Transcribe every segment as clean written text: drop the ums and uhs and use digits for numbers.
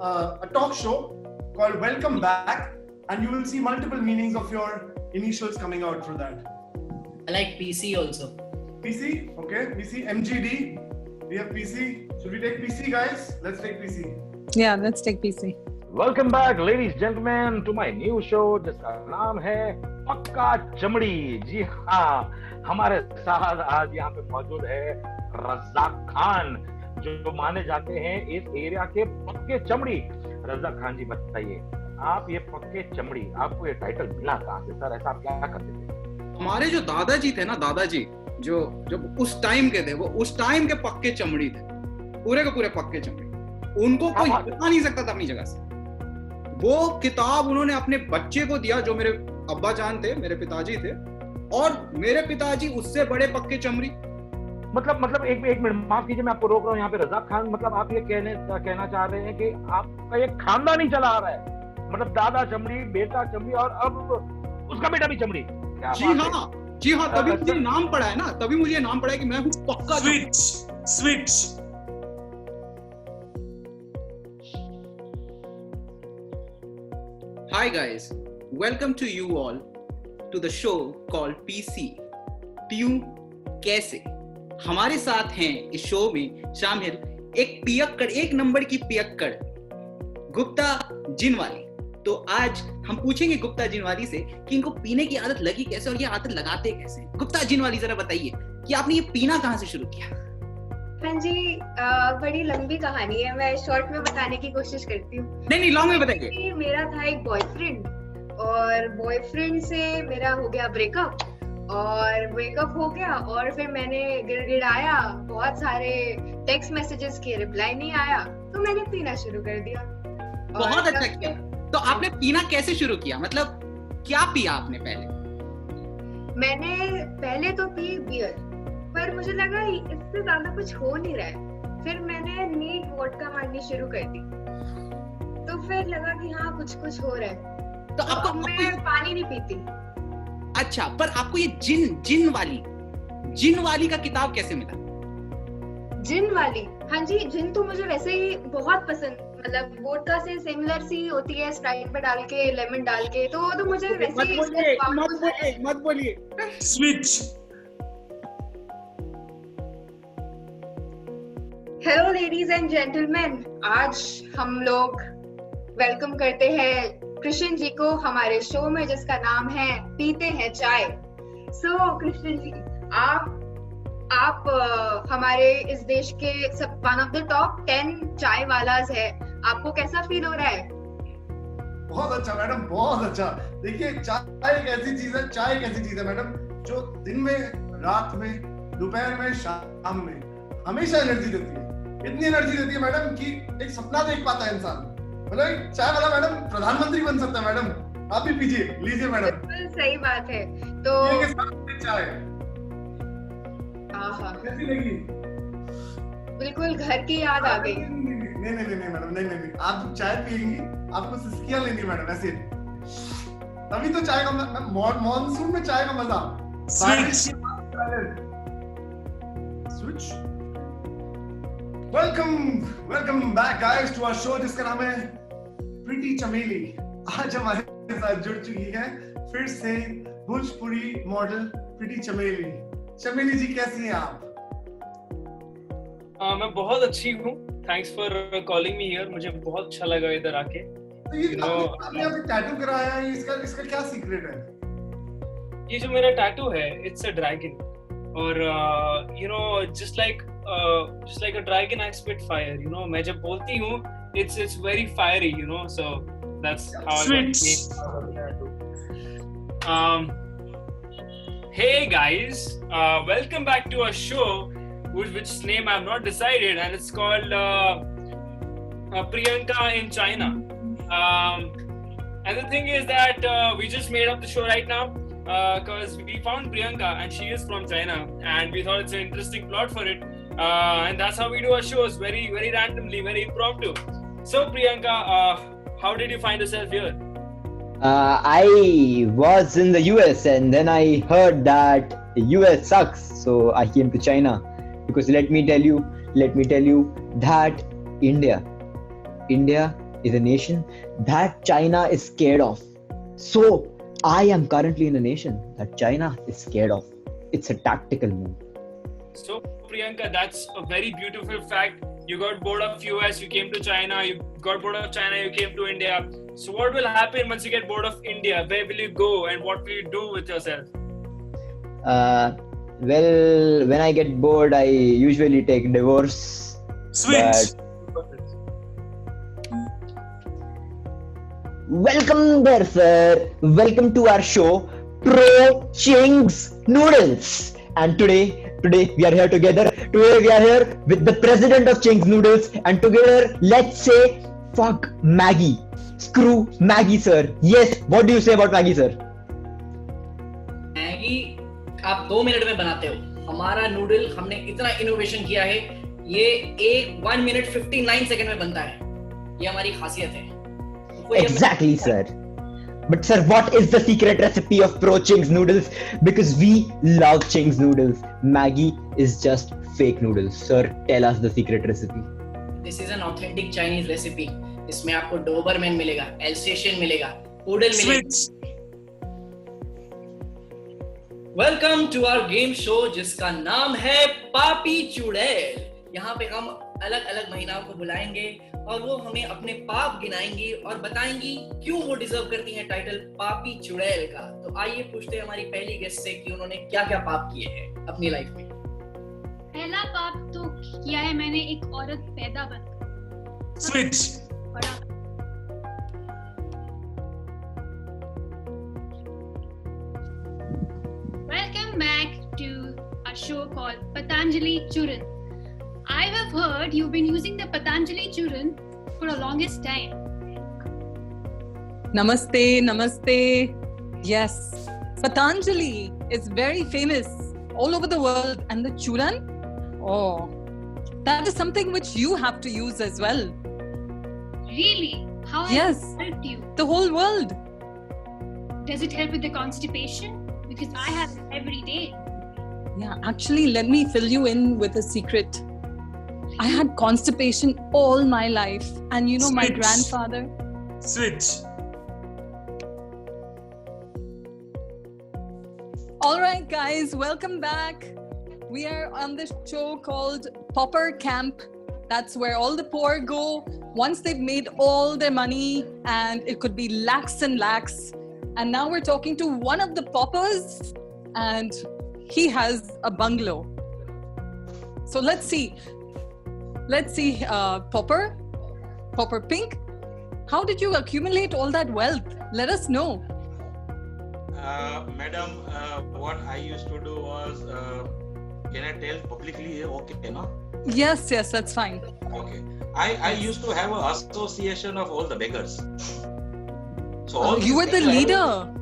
a talk show called Welcome Back, and you will see multiple meanings of your initials coming out through that. I like PC also. PC, okay, PC, MGD. We have PC. Should we take PC, guys? Let's take PC. Yeah, let's take PC. Welcome back, ladies and gentlemen, to my new show जिसका नाम है पक्का चमड़ी. जी हाँ, हमारे साथ आज यहाँ पे मौजूद है रज़ाक खान, जो माने जाते हैं इस एरिया के पक्के चमड़ी. रज़ाक खान जी, बताइए, आप ये पक्के चमड़ी, आपको ये टाइटल मिला कहाँ से सर? ऐसा आप क्या करते थे? हमारे जो दादाजी थे ना, दादाजी जो जब उस टाइम के थे, वो उस टाइम के पक्के चमड़ी थे, पूरे के पूरे पक्के चमड़ी. उनको कोई बता नहीं सकता था अपनी जगह से. वो किताब उन्होंने अपने बच्चे को दिया, जो मेरे अब्बा जान थे, मेरे पिताजी थे, और मेरे पिताजी उससे बड़े पक्के चमड़ी. मतलब एक मिनट माफ कीजिए, मैं आपको रोक रहा हूँ यहाँ पे. रज़ाक खान, मतलब आप ये कहना चाह रहे हैं कि आपका ये खानदान ही चला आ रहा है, मतलब दादा चमड़ी, बेटा चमड़ी और अब उसका बेटा भी चमड़ी. जी हाँ, तभी मुझे नाम पड़ा है ना, तभी मुझे नाम पड़ा है कि मैं हूँ पक्का switch. Hi guys, welcome to you all to the show called PC. Tune कैसे. हमारे साथ हैं इस शो में शामिल एक पियक्कड़, एक नंबर की पियक्कड़, गुप्ता जिनवाली. तो आज हम पूछेंगे गुप्ता जिनवाली से कि इनको पीने की आदत लगी कैसे और ये आदत लगाते कैसे. गुप्ता जिनवाली, जरा बताइए कि आपने ये पीना कहाँ से शुरू किया? हाँ जी, बड़ी लंबी कहानी है, मैं शॉर्ट में बताने की कोशिश करती हूँ. नहीं, लॉन्ग में बताइए. मेरा था एक बॉयफ्रेंड, और बॉयफ्रेंड से मेरा हो गया ब्रेकअप, और ब्रेकअप हो गया और फिर मैंने गिड़गिड़ाया, बहुत सारे टेक्स्ट मैसेजेस किए, रिप्लाई नहीं आया, तो मैंने पीना शुरू कर दिया. बहुत अच्छा किया. तो आपने पीना कैसे शुरू किया, मतलब क्या पिया आपने पहले? मैंने पहले तो पी बियर, पर मुझे लगा इससे ज्यादा कुछ हो नहीं रहा है. फिर मैंने नीट वोडका मारनी शुरू कर दी, तो फिर लगा कि हाँ कुछ हो रहा है. तो आपको मैं पानी नहीं पीती. अच्छा, पर आपको ये जिन वाली का किताब कैसे मिला? जिन वाली, हाँ जी, जिन तो मुझे वैसे ही बहुत पसंद, मतलब वोडका से सिमिलर सी होती है, स्प्राइट में डाल के, लेमन डाल के, तो मुझे वैसे ही. मत बोलिए. Switch. Hello ladies and gentleman, आज हम लोग वेलकम करते हैं कृष्ण जी को हमारे शो में, जिसका नाम है पीते हैं चाय. सो कृष्ण जी, आप हमारे इस देश के सब वन ऑफ द टॉप 10 चाय वालाज है. आपको कैसा फील हो रहा है? बहुत अच्छा मैडम, बहुत अच्छा. देखिए, चाय एक ऐसी चीज है मैडम, जो दिन में, रात में, दोपहर में, शाम में हमेशा एनर्जी देती है. इतनी एनर्जी देती है मैडम कि एक सपना देख पाता है इंसान. मतलब चाय वाला मैडम प्रधानमंत्री बन सकता है मैडम. आप भी पीजिए, लीजिए मैडम. बिल्कुल सही बात है. तो चाय कैसी लगी? बिल्कुल घर की याद आ गई. नहीं मैडम, नहीं. आप चाय पियेंगी, आपको सिसकियां लेंगी मैडम, ऐसे. तभी तो चाय का मॉनसून में चाय का मजा. Switch. Welcome back guys to our show जिसका नाम है प्रीटी चमेली. आज हमारे साथ जुड़ चुकी है फिर से भोजपुरी मॉडल प्रीटी चमेली. चमेली जी, कैसी हैं आप? मैं बहुत अच्छी हूँ. Thanks for calling me here. मुझे बहुत अच्छा लगा इधर आके. तो ये आपने अभी टैटू कराया है, इसका क्या सीक्रेट है? ये जो मेरा टैटू है, इट्स अ ड्रैगन, और just like a dragon I spit fire. मैं जब बोलती हूँ, it's very fiery, so that's how I got the name. Hey guys, welcome back to our show, which name I've not decided, and it's called Priyanka in China. And the thing is that we just made up the show right now because we found Priyanka and she is from China, and we thought it's an interesting plot for it. And that's how we do our shows, very, very randomly, very impromptu. So Priyanka, how did you find yourself here? I was in the US and then I heard that US sucks, so I came to China because let me tell you that India is a nation that China is scared of. So I am currently in a nation that China is scared of. It's a tactical move. So Priyanka, that's a very beautiful fact. You got bored of US, you came to China. You got bored of China, you came to India. So what will happen once you get bored of India? Where will you go and what will you do with yourself? Well, when I get bored, I usually take divorce. Switch. Welcome there, sir. Welcome to our show, Pro Ching's Noodles. And today we are here together. Today we are here with the president of Ching's Noodles. And together, let's say, fuck Maggie. Screw Maggie, sir. Yes, what do you say about Maggie, sir? Maggi आप 2 minute में बनाते हो. हमारा noodle हमने इतना innovation किया है, ये 1 मिनट 59 सेकंड में बनता है. ये हमारी खासियत है. Exactly, sir. But sir, what is the secret recipe of Pro Ching's Noodles? Because we love Ching's Noodles. Maggie is just fake noodles. Sir, tell us the secret recipe. This is an authentic Chinese recipe. इसमें आपको Dobermann मिलेगा, Alsatian मिलेगा, poodle मिलेगा. Welcome to our game show जिसका नाम है पापी चुड़ैल. यहाँ पे हम अलग अलग महिलाओं को बुलाएंगे और वो हमें अपने पाप गिनाएंगी और बताएंगी क्यों वो डिजर्व करती हैं टाइटल पापी चुड़ैल का. तो आइए पूछते हैं हमारी पहली गेस्ट से कि उन्होंने क्या क्या पाप किए हैं अपनी लाइफ में. पहला पाप तो किया है मैंने एक औरत पैदा बनकर. Switch. बड़ा Welcome back to a show called Patanjali Churan. I have heard you've been using the Patanjali Churan for the longest time. Namaste. Yes, Patanjali is very famous all over the world, and the Churan, oh, that is something which you have to use as well. Really? How has Yes. it helped you? The whole world. Does it help with the constipation? Because I have it every day. Yeah, actually, let me fill you in with a secret. I had constipation all my life, and you know my Switch. grandfather. Switch. All right, guys, welcome back. We are on this show called Pauper Camp. That's where all the poor go once they've made all their money, and it could be lakhs and lakhs. And now we're talking to one of the paupers, and he has a bungalow. So let's see, Pauper Pink, how did you accumulate all that wealth? Let us know. Madam, what I used to do was, can I tell publicly? Okay, no? Yes, that's fine. Okay. I used to have an association of all the beggars. So all You were these the things I leader. was-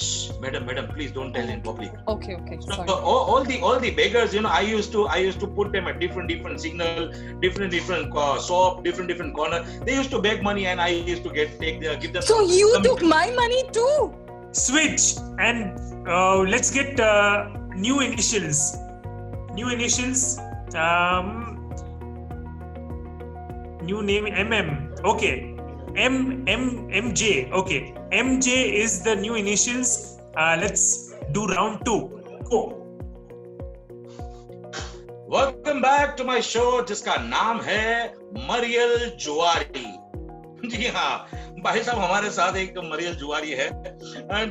Shh, madam, please don't tell in public. Okay, So sorry. all the beggars, you know, I used to put them at different signal, different shop, different corner. They used to beg money, and I used to give them. So you some- took my money too? Switch. And let's get new initials. New name MM. Okay. MJ. Okay. MJ is the new initials. Let's do round 2. Go. Welcome back to my show जिसका नाम है मरियल जुआरी. जी हाँ, भाई साहब हमारे साथ एक मरियल जुआरी है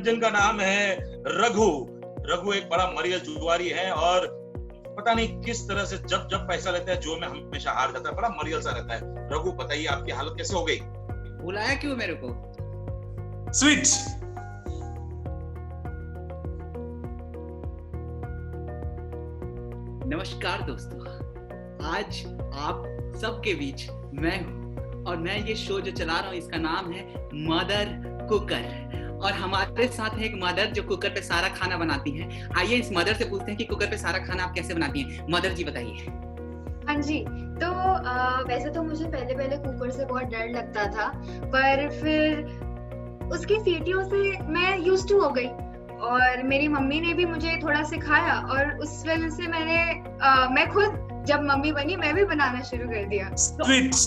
जिनका नाम है रघु एक बड़ा मरियल जुआरी है, और पता नहीं किस तरह से जब पैसा लेता है जो में हमेशा हार जाता है. बड़ा मरियल सा रहता है. रघु, बताइए आपकी हालत कैसे हो गई? बुलाया क्यों मेरे को? Switch. नमस्कार दोस्तों, आज आप सबके बीच मैं हूँ और मैं ये शो जो चला रहा हूँ इसका नाम है मदर कुकर. और हमारे साथ है एक मदर जो कुकर पे सारा खाना बनाती हैं. आइए इस मदर से पूछते हैं कि कुकर पे सारा खाना आप कैसे बनाती हैं. मदर जी बताइए. हाँ जी, तो वैसे तो मुझे पहले कुकर से बहुत डर लगता था, पर फिर उसकी सीटियों से मैं यूज्ड टू हो गई और मेरी मम्मी ने भी मुझे थोड़ा सिखाया और उस वजह से मैं खुद जब मम्मी बनी मैं भी बनाना शुरू कर दिया. Switch.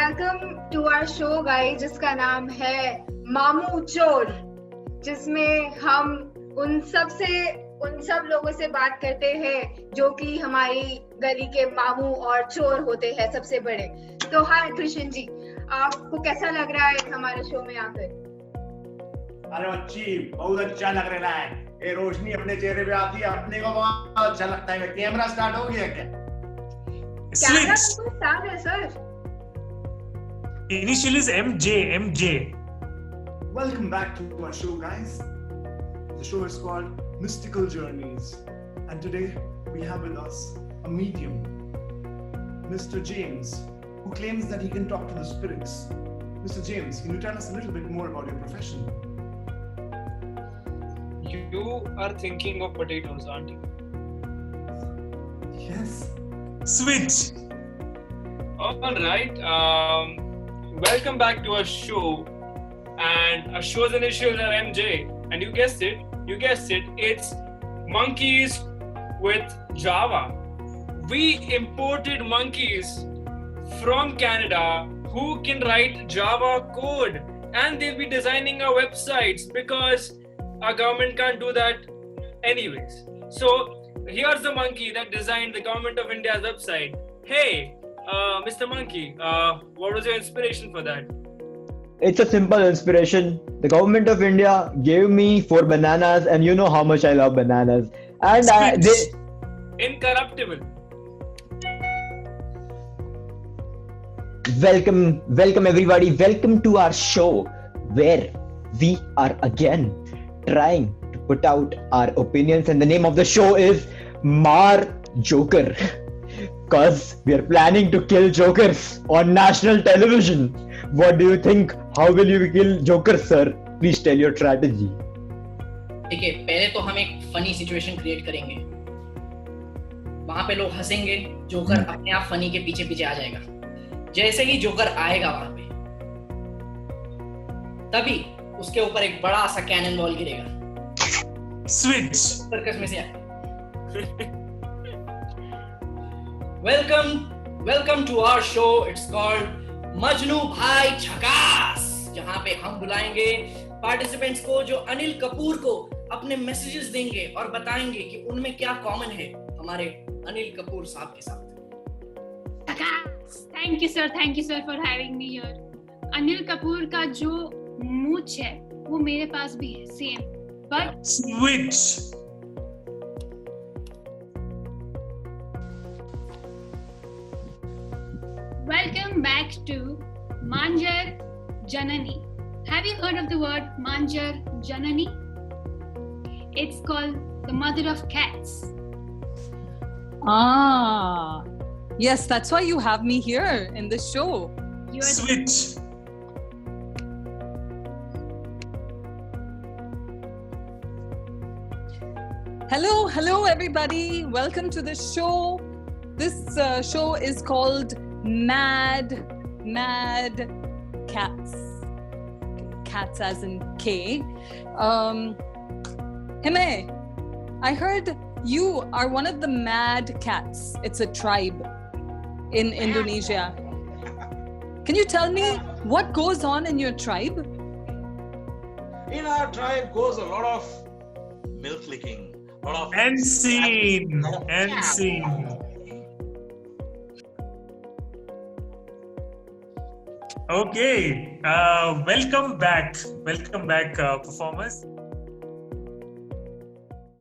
Welcome to our show guys, जिसका नाम है मामू चोर, जिसमें हम उन सब लोगों से बात करते हैं जो कि हमारी गली के मामू और चोर होते हैं सबसे बड़े। तो हाय कृष्ण जी, आपको कैसा लग रहा है हमारे शो में आकर? अरे बच्ची, बहुत अच्छा लग रहा है। ये रोशनी अपने चेहरे पे आती है, अपने को बहुत अच्छा लगता है। कैमरा स्टार्ट हो गया क्या? कैमरा स्टार्ट है sir. Initial is MJ. Welcome back to our show, guys. The show is called Mystical Journeys, and today we have with us a medium, Mr. James, who claims that he can talk to the spirits. Mr. James, can you tell us a little bit more about your profession? You are thinking of potatoes, aren't you? Yes. Switch. All right. Welcome back to our show, and our show's initials are MJ, and you guessed it, it's monkeys with Java. We imported monkeys from Canada who can write Java code, and they'll be designing our websites because our government can't do that anyways. So here's the monkey that designed the Government of India's website. Hey, Mr. Monkey, what was your inspiration for that? It's a simple inspiration. The government of India gave me 4 bananas, and you know how much I love bananas. And they Incorruptible. welcome everybody. Welcome to our show, where we are again trying to put out our opinions, and the name of the show is Mar Joker. Cause we are planning to kill jokers on national television. What do you think? How will you kill jokers, sir? Please tell your strategy. देखिए, पहले तो हम एक funny situation create करेंगे। वहां पे लोग हंसेंगे, जोकर अपने आप फनी के पीछे पीछे आ जाएगा। जैसे ही जोकर आएगा वहां पे, तभी उसके ऊपर एक बड़ा सा कैनन बॉल गिरेगा। Switch. सर्कस में से आए। Welcome to our show. It's called Majnu भाई झकास, जहां पे हम बुलाएंगे पार्टिसिपेंट्स को जो अनिल कपूर को अपने मैसेजेस देंगे और बताएंगे कि उनमें क्या कॉमन है हमारे अनिल कपूर साहब के साथ। Thank you sir for having me here. Anil Kapoor का जो मूंछ है वो मेरे पास भी है, same, but Switch. welcome back to Manjar Janani. Have you heard of the word Manjar Janani? It's called the mother of cats. Ah, yes, that's why you have me here in this show. Switch. Hello everybody. Welcome to the show. This show is called Mad Cats. Cats as in K. Hime, I heard you are one of the Mad Cats. It's a tribe in Indonesia. Can you tell me what goes on in your tribe? In our tribe goes a lot of milk licking. And scene. Okay, welcome back performers.